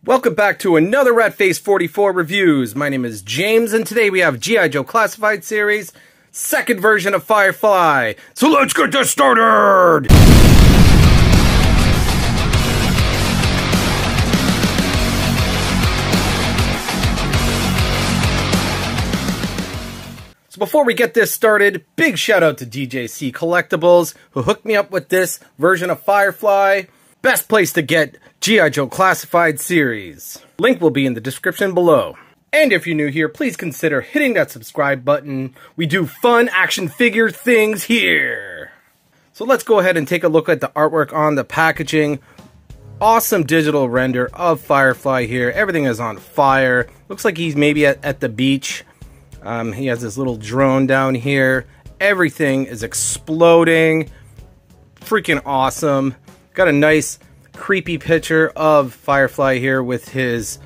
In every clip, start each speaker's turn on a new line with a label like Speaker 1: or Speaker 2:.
Speaker 1: Welcome back to another Ratface 44 Reviews. My name is James, and today we have G.I. Joe Classified Series, second version of Firefly. So let's get this started! So before we get this started, big shout out to DJC Collectibles, who hooked me up with this version of Firefly. Best place to get G.I. Joe Classified Series. Link will be in the description below. And if you're new here, please consider hitting that subscribe button. We do fun action figure things here. So let's go ahead and take a look at the artwork on the packaging. Awesome digital render of Firefly here. Everything is on fire. Looks like he's maybe at the beach. He has this little drone down here. Everything is exploding. Freaking awesome. Got a nice creepy picture of Firefly here with his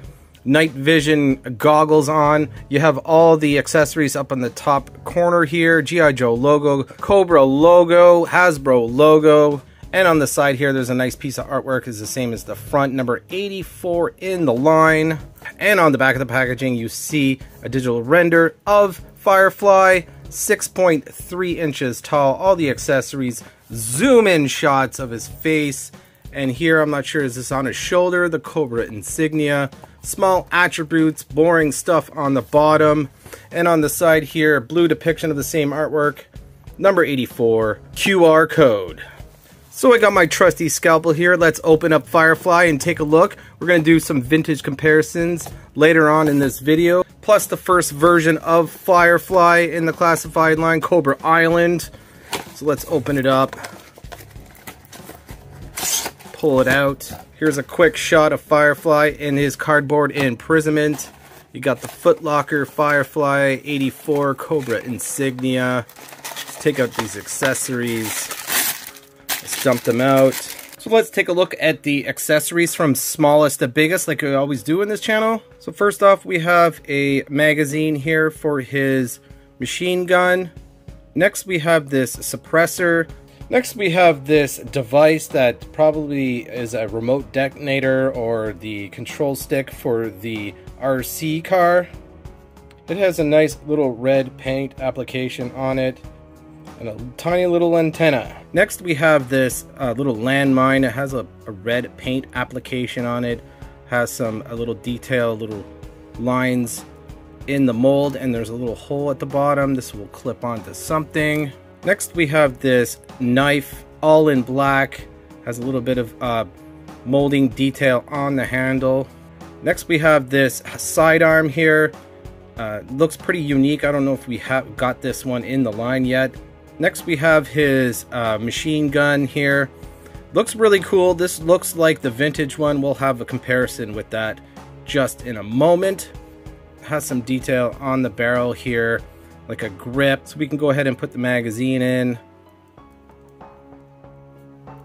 Speaker 1: night vision goggles on. You have all the accessories up on the top corner here. G.I. Joe logo, Cobra logo, Hasbro logo. And on the side here, there's a nice piece of artwork. It's the same as the front, number 84 in the line. And on the back of the packaging, you see a digital render of Firefly, 6.3 inches tall. All the accessories, zoom in shots of his face. And here, I'm not sure, is this on his shoulder? The Cobra insignia. Small attributes, boring stuff on the bottom. And on the side here, blue depiction of the same artwork. Number 84, QR code. So I got my trusty scalpel here. Let's open up Firefly and take a look. We're going to do some vintage comparisons later on in this video. Plus the first version of Firefly in the classified line, Cobra Island. So let's open it up. Pull it out. Here's a quick shot of Firefly in his cardboard imprisonment. You got the Foot Locker Firefly 84 Cobra insignia. Let's take out these accessories. Let's dump them out. So let's take a look at the accessories from smallest to biggest, like we always do in this channel. So first off, we have a magazine here for his machine gun. Next, we have this suppressor. Next, we have this device that probably is a remote detonator or the control stick for the RC car. It has a nice little red paint application on it and a tiny little antenna. Next, we have this little landmine. It has a red paint application on it. Has a little detail, little lines in the mold, and there's a little hole at the bottom. This will clip onto something. Next, we have this knife, all in black. Has a little bit of molding detail on the handle. Next, we have this sidearm here. Looks pretty unique. I don't know if we have got this one in the line yet. Next, we have his machine gun here. Looks really cool. This looks like the vintage one. We'll have a comparison with that just in a moment. Has some detail on the barrel here, like a grip. So we can go ahead and put the magazine in.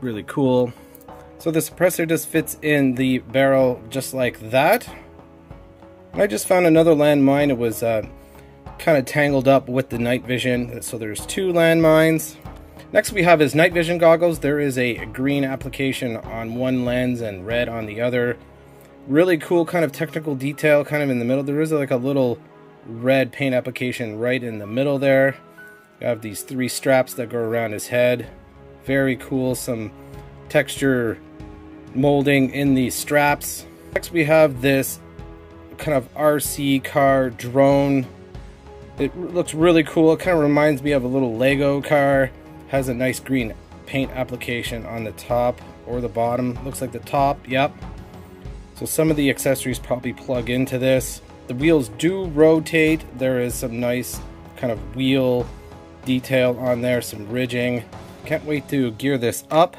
Speaker 1: Really cool. So the suppressor just fits in the barrel just like that. And I just found another landmine. It was kind of tangled up with the night vision, so there's two landmines. Next, we have his night vision goggles. There is a green application on one lens and red on the other. Really cool kind of technical detail kind of in the middle. There is like a little red paint application right in the middle there. You have these three straps that go around his head. Very cool, some texture molding in these straps. Next, we have this kind of RC car drone. It looks really cool. It kind of reminds me of a little Lego car. Has a nice green paint application on the top or the bottom. Looks like the top, yep. So some of the accessories probably plug into this. The wheels do rotate. There is some nice kind of wheel detail on there, some ridging. Can't wait to gear this up.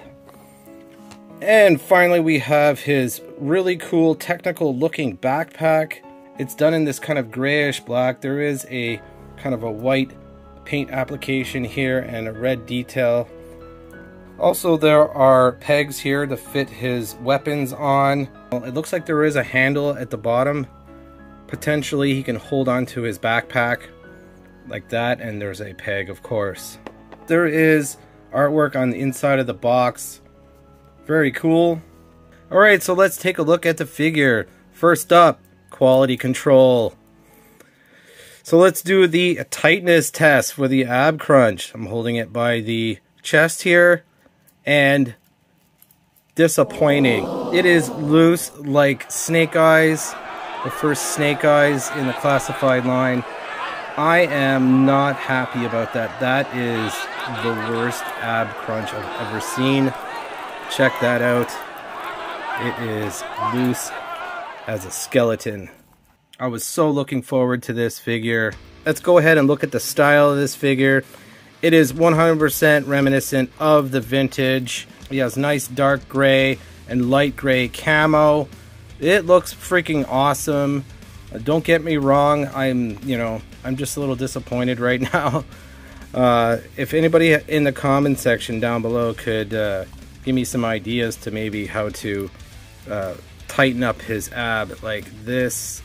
Speaker 1: And finally, we have his really cool technical looking backpack. It's done in this kind of grayish black. There is a kind of a white paint application here and a red detail. Also, there are pegs here to fit his weapons on. It looks like there is a handle at the bottom. Potentially he can hold on to his backpack like that, and there's a peg, of course. There is artwork on the inside of the box. Very cool. Alright, so let's take a look at the figure. First up, quality control. So let's do the tightness test for the ab crunch. I'm holding it by the chest here, and disappointing. It is loose like Snake Eyes, the first Snake Eyes in the classified line. I am not happy about that. That is the worst ab crunch I've ever seen. Check that out. It is loose as a skeleton. I was so looking forward to this figure. Let's go ahead and look at the style of this figure. It is 100% reminiscent of the vintage. He has nice dark gray and light gray camo. It looks freaking awesome. Don't get me wrong, I'm just a little disappointed right now. If anybody in the comment section down below could give me some ideas to maybe how to tighten up his ab like this.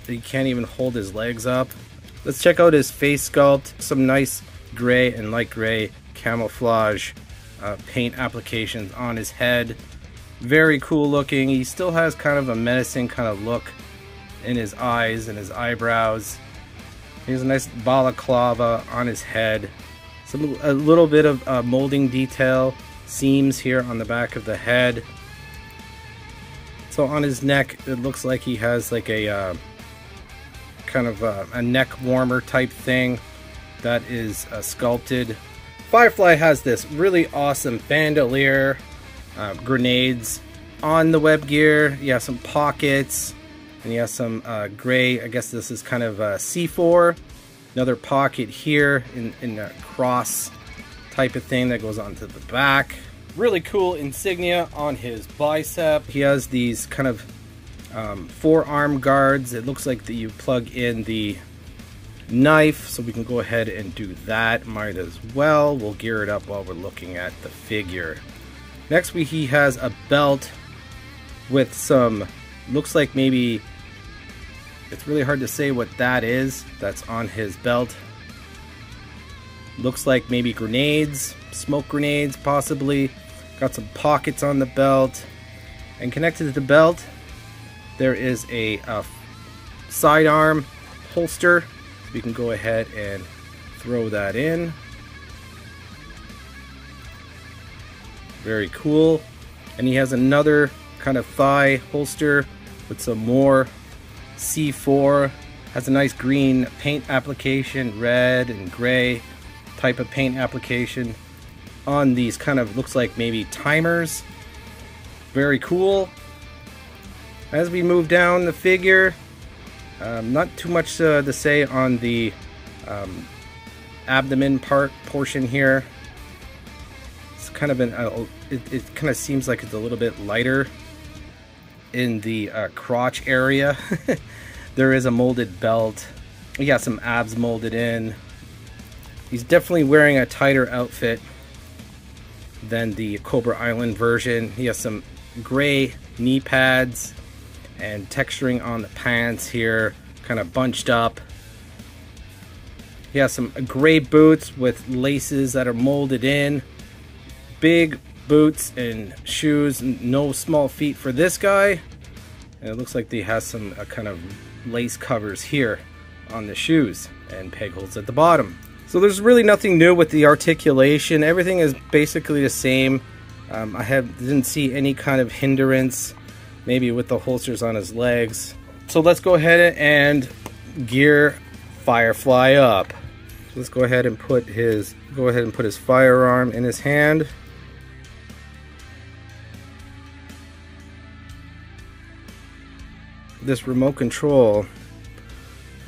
Speaker 1: He can't even hold his legs up. Let's check out his face sculpt. Some nice gray and light gray camouflage paint applications on his head. Very cool looking. He still has kind of a menacing kind of look in his eyes and his eyebrows. He has a nice balaclava on his head. A little bit of molding detail, seams here on the back of the head. So on his neck, it looks like he has like a kind of a neck warmer type thing that is sculpted. Firefly has this really awesome bandolier, grenades on the web gear. You have some pockets, and you have some gray, I guess this is kind of C4. Another pocket here in a cross type of thing that goes onto the back. Really cool insignia on his bicep. He has these kind of forearm guards. It looks like that you plug in the knife, so we can go ahead and do that. Might as well. We'll gear it up while we're looking at the figure. Next, he has a belt with some, looks like maybe, it's really hard to say what that is that's on his belt. Looks like maybe grenades, smoke grenades possibly. Got some pockets on the belt, and connected to the belt there is a sidearm holster. We can go ahead and throw that in. Very cool. And he has another kind of thigh holster with some more C4. Has a nice green paint application, red and gray type of paint application on these kind of, looks like maybe timers. Very cool. As we move down the figure, not too much to say on the abdomen portion here. It's kind of it kind of seems like it's a little bit lighter in the crotch area. There is a molded belt. We got some abs molded in. He's definitely wearing a tighter outfit than the Cobra Island version. He has some gray knee pads and texturing on the pants here, kind of bunched up. He has some gray boots with laces that are molded in. Big boots and shoes, no small feet for this guy. And it looks like he has some kind of lace covers here on the shoes and peg holes at the bottom. So there's really nothing new with the articulation. Everything is basically the same. I didn't see any kind of hindrance, maybe with the holsters on his legs. So let's go ahead and gear Firefly up. Let's go ahead and put his firearm in his hand. This remote control,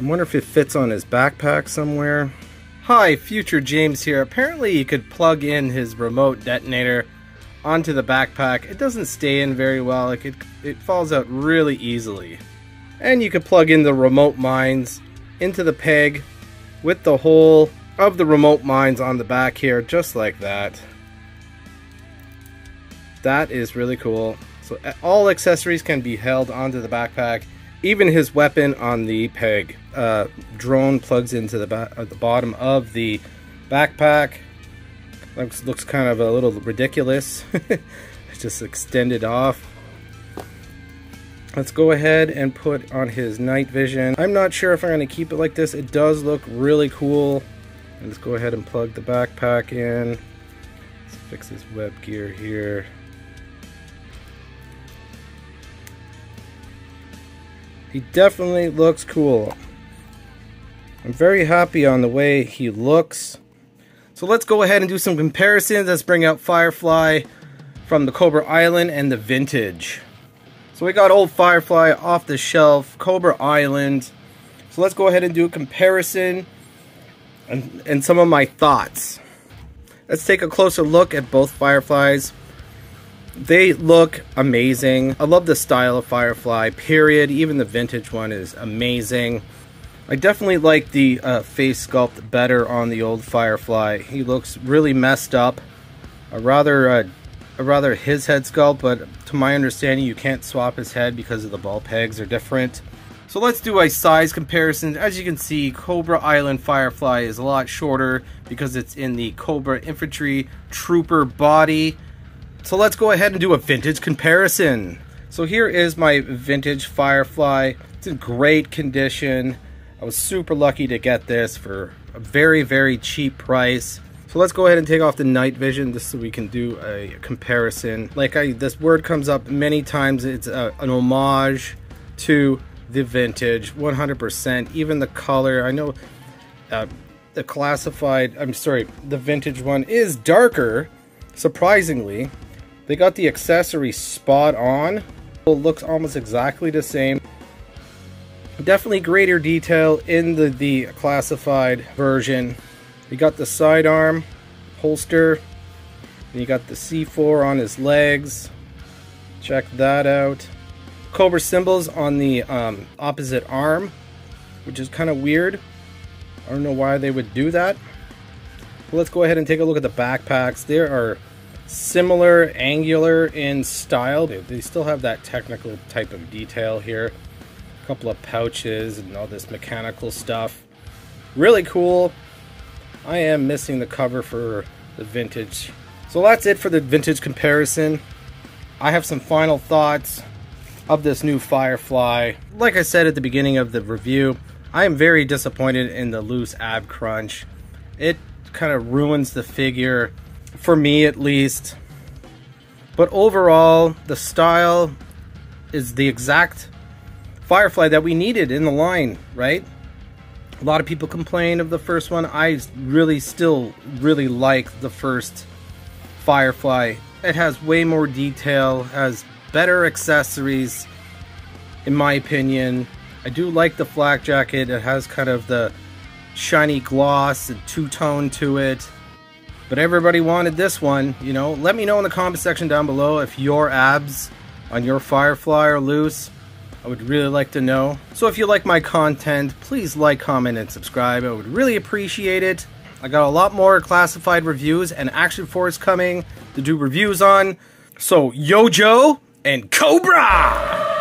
Speaker 1: I wonder if it fits on his backpack somewhere. Hi, Future James here. Apparently you could plug in his remote detonator onto the backpack. It doesn't stay in very well. It falls out really easily. And you could plug in the remote mines into the peg with the hole of the remote mines on the back here, just like that. That is really cool. So all accessories can be held onto the backpack, even his weapon on the peg. Drone plugs into the bottom of the backpack. Looks kind of a little ridiculous. It's just extended off. Let's go ahead and put on his night vision. I'm not sure if I'm going to keep it like this. It does look really cool. And let's go ahead and plug the backpack in. Let's fix his web gear here. He definitely looks cool. I'm very happy on the way he looks. So let's go ahead and do some comparisons. Let's bring out Firefly from the Cobra Island and the Vintage. So we got old Firefly off the shelf, Cobra Island. So let's go ahead and do a comparison and some of my thoughts. Let's take a closer look at both Fireflies. They look amazing. I love the style of Firefly, period. Even the Vintage one is amazing. I definitely like the face sculpt better on the old Firefly. He looks really messed up. I rather his head sculpt, but to my understanding you can't swap his head because of the ball pegs are different. So let's do a size comparison. As you can see, Cobra Island Firefly is a lot shorter because it's in the Cobra Infantry Trooper body. So let's go ahead and do a vintage comparison. So here is my vintage Firefly. It's in great condition. I was super lucky to get this for a very, very cheap price. So let's go ahead and take off the night vision just so we can do a comparison. This word comes up many times. It's an homage to the Vintage, 100%. Even the color, I know the Vintage one is darker, surprisingly. They got the accessory spot on. It looks almost exactly the same. Definitely greater detail in the classified version. You got the sidearm holster, and you got the C4 on his legs. Check that out. Cobra symbols on the opposite arm, which is kind of weird. I don't know why they would do that. But let's go ahead and take a look at the backpacks. They are similar, angular in style. They still have that technical type of detail here. A couple of pouches and all this mechanical stuff. Really cool. I am missing the cover for the Vintage. So that's it for the Vintage comparison. I have some final thoughts of this new Firefly. Like I said at the beginning of the review, I am very disappointed in the loose ab crunch. It kind of ruins the figure, for me at least. But overall, the style is the exact Firefly that we needed in the line, right? A lot of people complain of the first one. I still really like the first Firefly. It has way more detail, has better accessories, in my opinion. I do like the flak jacket. It has kind of the shiny gloss and two-tone to it. But everybody wanted this one, you know. Let me know in the comment section down below if your abs on your Firefly are loose. I would really like to know. So if you like my content, please like, comment, and subscribe. I would really appreciate it. I got a lot more classified reviews and Action Force coming to do reviews on. So Yojo and Cobra!